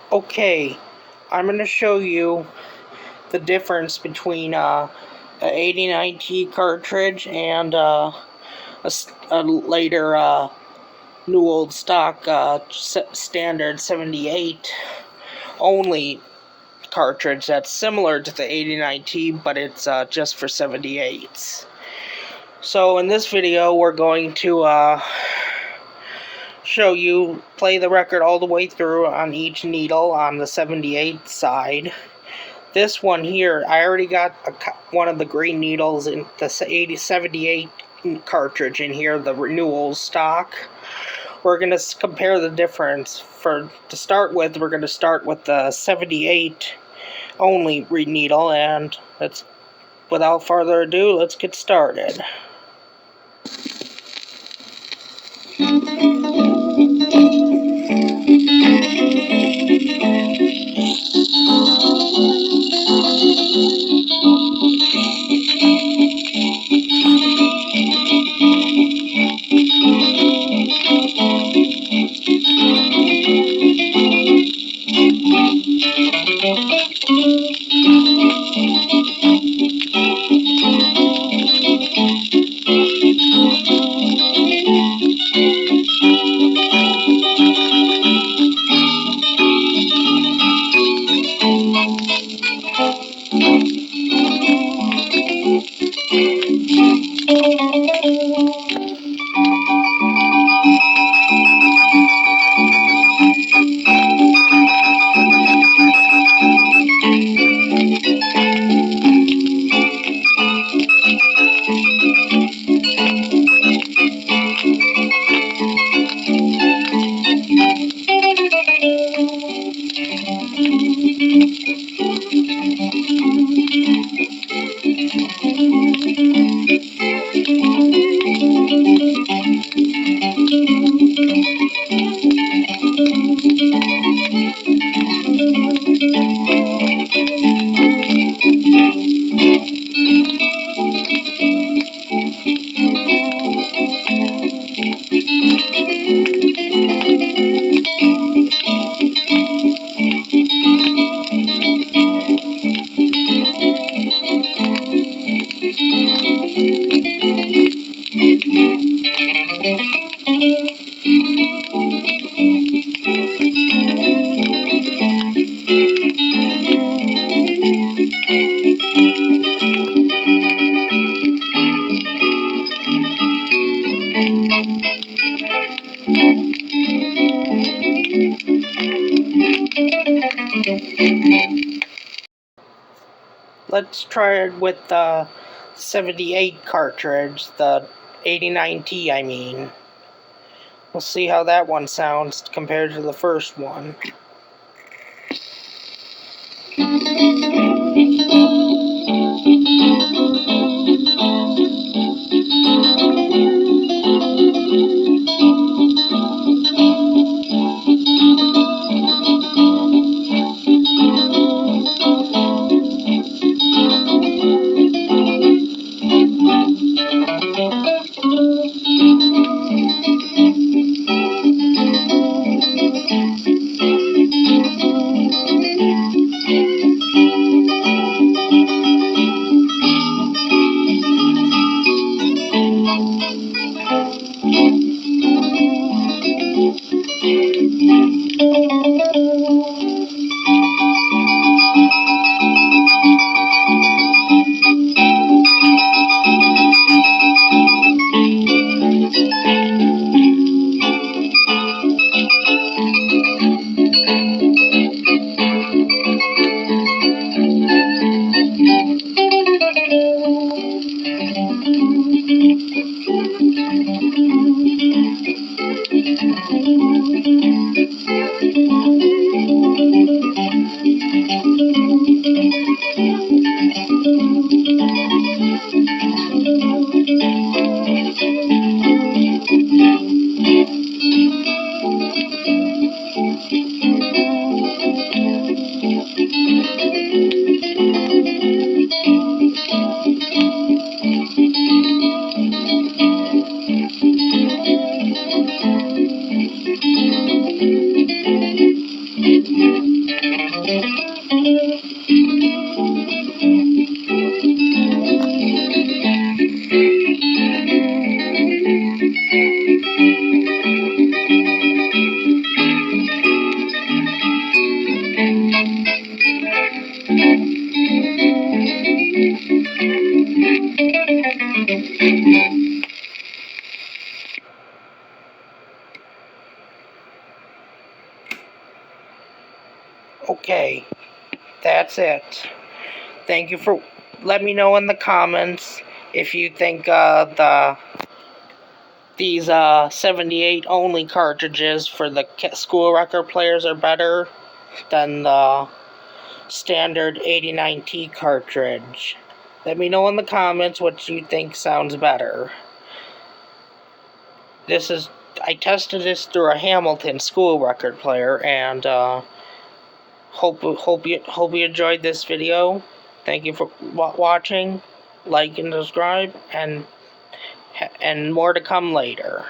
Okay, I'm going to show you the difference between an 89T cartridge and a later new old stock standard 78 only cartridge that's similar to the 89T, but it's just for 78s. So in this video we're going to show you play the record all the way through on each needle on the 78 side. This one here, I already got one of the green needles in the 78 cartridge in here, the renewal stock. We're going to compare the difference. To start with, we're going to start with the 78 only needle, and without further ado, let's get started. Let's try it with the 78 cartridge, the 89T I mean. We'll see how that one sounds compared to the first one. Okay, that's it. Thank you for... Let me know in the comments if you think these 78 only cartridges for the school record players are better than the standard 89T cartridge. Let me know in the comments what you think sounds better. I tested this through a Hamilton school record player, and hope you enjoyed this video. Thank you for watching. Like and subscribe, and more to come later.